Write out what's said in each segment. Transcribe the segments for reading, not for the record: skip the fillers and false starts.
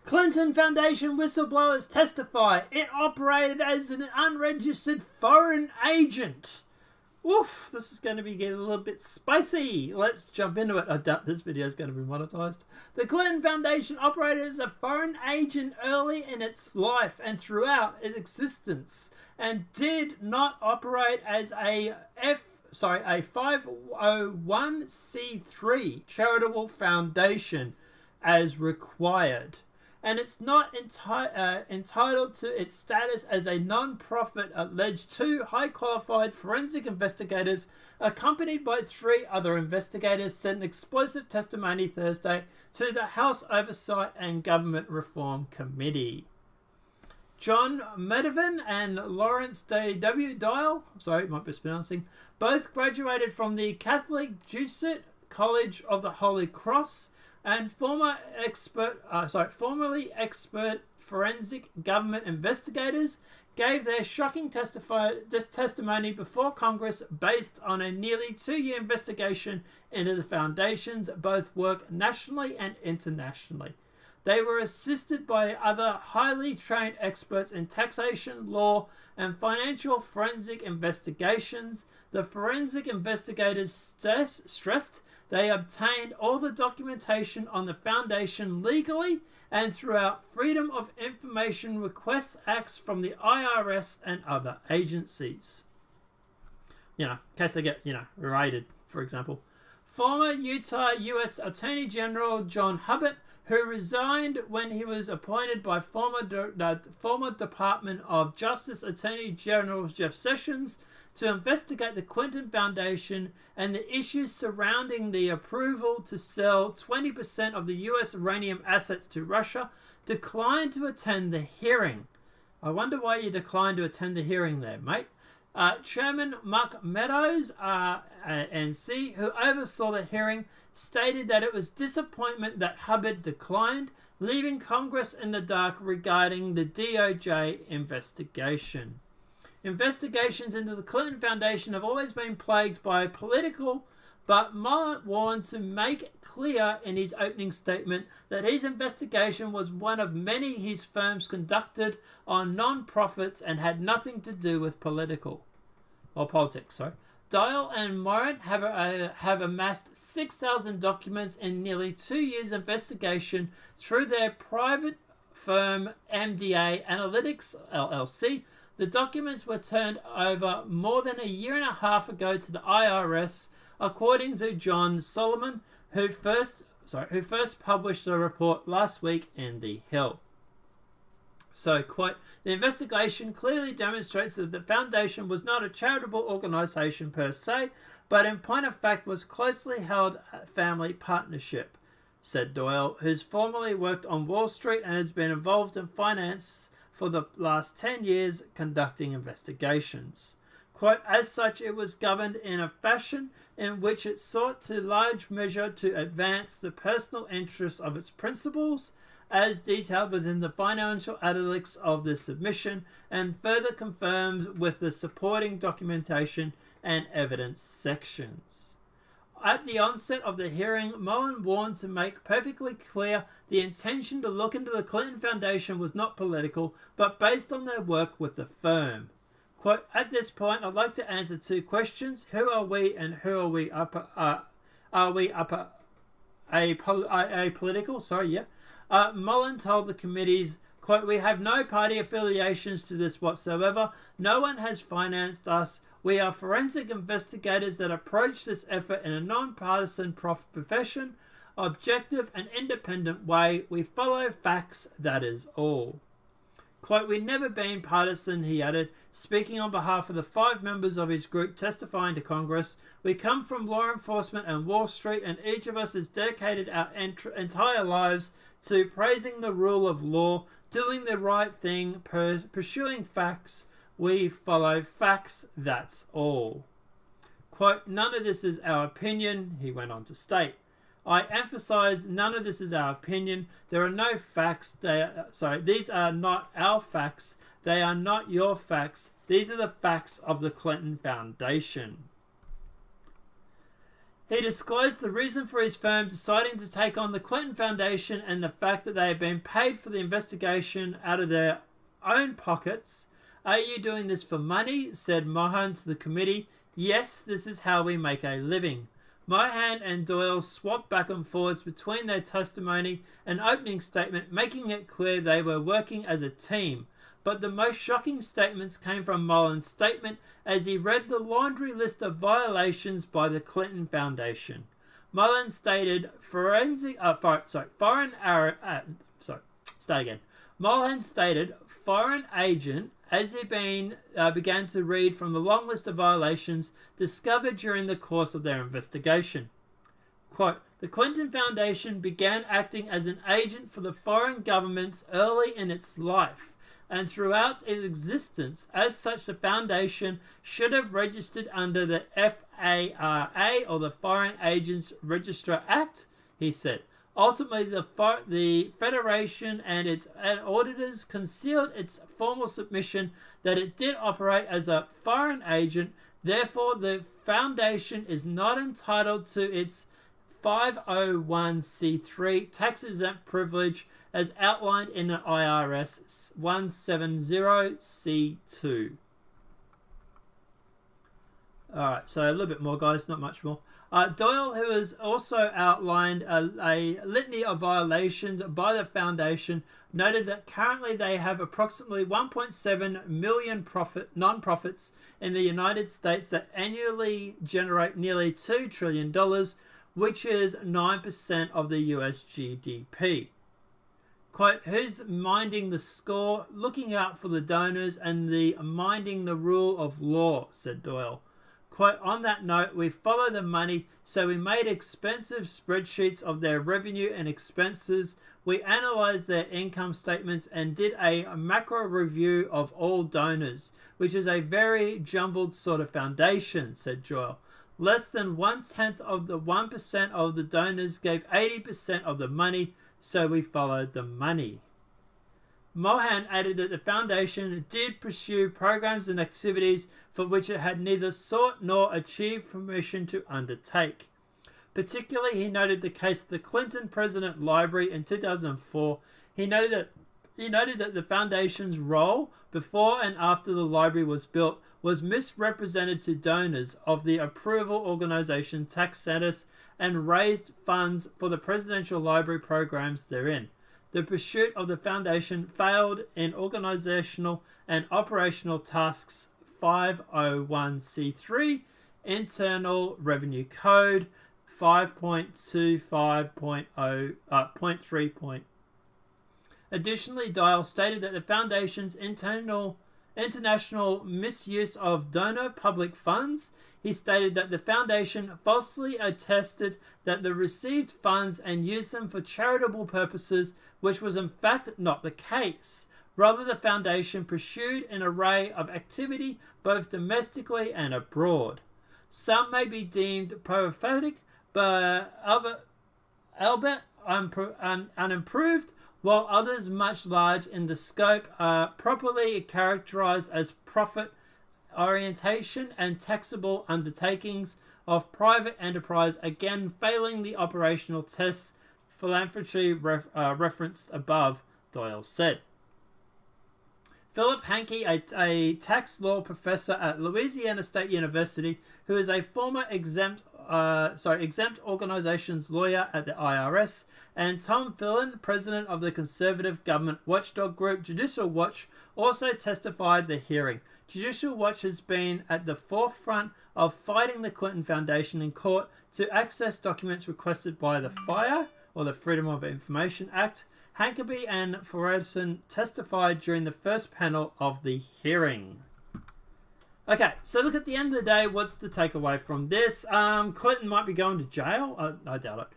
Clinton Foundation whistleblowers testify it operated as an unregistered foreign agent. Woof, this is going to be getting a little bit spicy. Let's jump into it. I doubt this video is going to be monetized. The Clinton Foundation operated as a foreign agent early in its life and throughout its existence, and did not operate as a 501c3 charitable foundation as required. And it's not entitled to its status as a non-profit, alleged two high-qualified forensic investigators, accompanied by three other investigators, sent an explosive testimony Thursday to the House Oversight and Government Reform Committee. John Medevin and Lawrence W. Dial, might be mispronouncing, both graduated from the Catholic Chute College of the Holy Cross, and formerly expert forensic government investigators gave their shocking testimony before Congress based on a nearly 2-year investigation into the Foundation's both work nationally and internationally. They were assisted by other highly trained experts in taxation, law, and financial forensic investigations. The forensic investigators stressed they obtained all the documentation on the Foundation legally and throughout Freedom of Information Request Acts from the IRS and other agencies. In case they get, raided, for example. Former Utah U.S. Attorney General John Hubbard, who resigned when he was appointed by former Department of Justice Attorney General Jeff Sessions to investigate the Clinton Foundation and the issues surrounding the approval to sell 20% of the U.S. uranium assets to Russia, declined to attend the hearing. I wonder why you declined to attend the hearing there, mate. Chairman Mark Meadows, NC, who oversaw the hearing, stated that it was disappointment that Hubbard declined, leaving Congress in the dark regarding the DOJ investigation. Investigations into the Clinton Foundation have always been plagued by political, but Mullen warned to make clear in his opening statement that his investigation was one of many his firms conducted on non-profits and had nothing to do with politics. Dial and Moran have amassed 6,000 documents in nearly 2 years' investigation through their private firm MDA Analytics LLC. The documents were turned over more than a year and a half ago to the IRS, according to John Solomon, who first published the report last week in The Hill. So, quote, the investigation clearly demonstrates that the Foundation was not a charitable organization per se, but in point of fact was closely held family partnership, said Doyle, who's formerly worked on Wall Street and has been involved in finance for the last 10 years conducting investigations. Quote, as such, it was governed in a fashion in which it sought to large measure to advance the personal interests of its principals, as detailed within the financial analytics of the submission, and further confirms with the supporting documentation and evidence sections. At the onset of the hearing, Mullen warned to make perfectly clear the intention to look into the Clinton Foundation was not political, but based on their work with the firm. Quote, at this point, I'd like to answer two questions. Who are we and who are we apolitical? Mullen told the committees, quote, we have no party affiliations to this whatsoever. No one has financed us. We are forensic investigators that approach this effort in a non-partisan profession, objective and independent way. We follow facts, that is all. Quote, we've never been partisan, he added, speaking on behalf of the 5 members of his group testifying to Congress. We come from law enforcement and Wall Street, and each of us has dedicated our entire lives to praising the rule of law, doing the right thing, pursuing facts. We follow facts, that's all. Quote, none of this is our opinion, he went on to state. I emphasize none of this is our opinion. There are no facts. These are not our facts. They are not your facts. These are the facts of the Clinton Foundation. He disclosed the reason for his firm deciding to take on the Clinton Foundation and the fact that they had been paid for the investigation out of their own pockets. "Are you doing this for money?" said Mohan to the committee. "Yes, this is how we make a living." Mohan and Doyle swapped back and forwards between their testimony and opening statement, making it clear they were working as a team. But the most shocking statements came from Mullen's statement as he read the list of violations by the Clinton Foundation. Mullen stated Mullen stated foreign agent as he began to read from the long list of violations discovered during the course of their investigation. Quote, "The Clinton Foundation began acting as an agent for the foreign governments early in its life, and throughout its existence. As such, the Foundation should have registered under the FARA, or the Foreign Agents Register Act," he said. Ultimately, the Federation and its auditors concealed its formal submission that it did operate as a foreign agent. Therefore, the Foundation is not entitled to its 501c3 tax-exempt privilege as outlined in the IRS 170C2. Alright, so a little bit more, guys, not much more. Doyle, who has also outlined a litany of violations by the Foundation, noted that currently they have approximately 1.7 million non-profits in the United States that annually generate nearly $2 trillion, which is 9% of the US GDP. Quote, "Who's minding the score, looking out for the donors, and minding the rule of law," said Doyle. Quote, "On that note, we follow the money, so we made expensive spreadsheets of their revenue and expenses. We analyzed their income statements and did a macro review of all donors, which is a very jumbled sort of foundation," said Doyle. "Less than 1/10 of the 1% of the donors gave 80% of the money, so we followed the money." Mohan added that the Foundation did pursue programs and activities for which it had neither sought nor achieved permission to undertake. Particularly, he noted the case of the Clinton President Library in 2004. He noted that the Foundation's role before and after the library was built was misrepresented to donors of the approval organization tax status and raised funds for the presidential library programs therein. The pursuit of the Foundation failed in organizational and operational tasks 501c3, Internal Revenue Code 5.25.3. Additionally, Dial stated that the Foundation's international misuse of donor public funds. He stated that the Foundation falsely attested that they received funds and used them for charitable purposes, which was in fact not the case. Rather, the Foundation pursued an array of activity both domestically and abroad. Some may be deemed prophetic, but albeit unimproved, while others much large in the scope are properly characterized as profit orientation and taxable undertakings of private enterprise, again failing the operational tests philanthropy referenced above, Doyle said. Philip Hankey, a tax law professor at Louisiana State University, who is a former exempt organizations lawyer at the IRS, and Tom Phelan, president of the conservative government watchdog group Judicial Watch, also testified at the hearing. Judicial Watch has been at the forefront of fighting the Clinton Foundation in court to access documents requested by the FIRE, or the Freedom of Information Act. Hankeby and Ferguson testified during the first panel of the hearing. Okay, so look, at the end of the day, what's the takeaway from this? Clinton might be going to jail. I doubt it.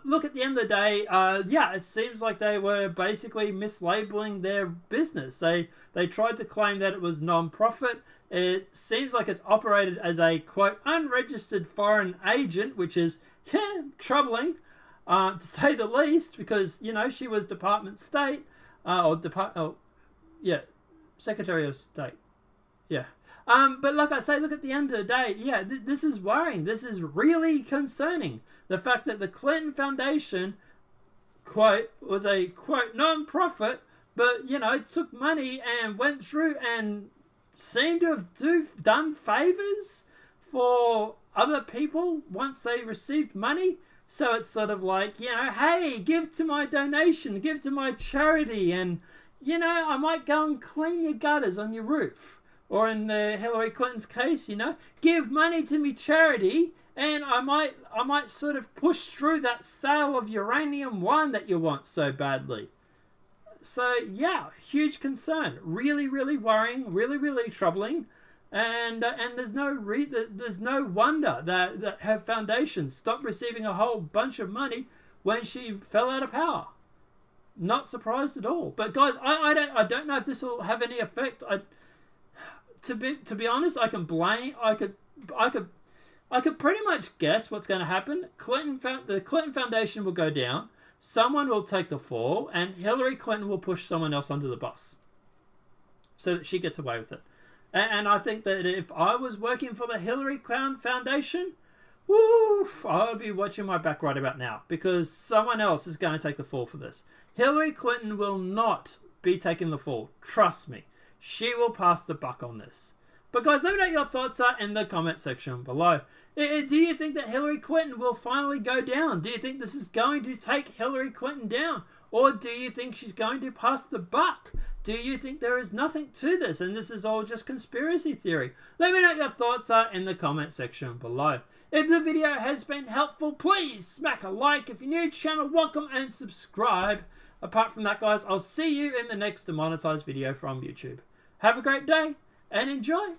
Look, at the end of the day, it seems like they were basically mislabeling their business. They tried to claim that it was non-profit. It seems like it's operated as a, quote, unregistered foreign agent, which is, troubling, to say the least, because, she was Department of State, Secretary of State. Yeah. But like I say, look, at the end of the day, yeah, this is worrying. This is really concerning. The fact that the Clinton Foundation, quote, was a, quote, non-profit, but, you know, took money and went through and seemed to have done favors for other people once they received money. So it's sort of like, you know, hey, give to my donation, give to my charity, and, you know, I might go and clean your gutters on your roof. Or in the Hillary Clinton's case, you know, give money to me charity, and I might sort of push through that sale of uranium-1 that you want so badly. So, yeah, huge concern. Really, really worrying, really, really troubling. And there's no wonder that her foundation stopped receiving a whole bunch of money when she fell out of power. Not surprised at all. But guys, I don't know if this will have any effect. To be honest, I could pretty much guess what's going to happen. The Clinton Foundation will go down. Someone will take the fall, and Hillary Clinton will push someone else under the bus so that she gets away with it. And I think that if I was working for the Hillary Clinton Foundation, I would be watching my back right about now, because someone else is going to take the fall for this. Hillary Clinton will not be taking the fall. Trust me. She will pass the buck on this. But guys, let me know what your thoughts are in the comment section below. Do you think that Hillary Clinton will finally go down? Do you think this is going to take Hillary Clinton down? Or do you think she's going to pass the buck? Do you think there is nothing to this and this is all just conspiracy theory? Let me know what your thoughts are in the comment section below. If the video has been helpful, please smack a like. If you're new to the channel, welcome and subscribe. Apart from that, guys, I'll see you in the next demonetized video from YouTube. Have a great day and enjoy.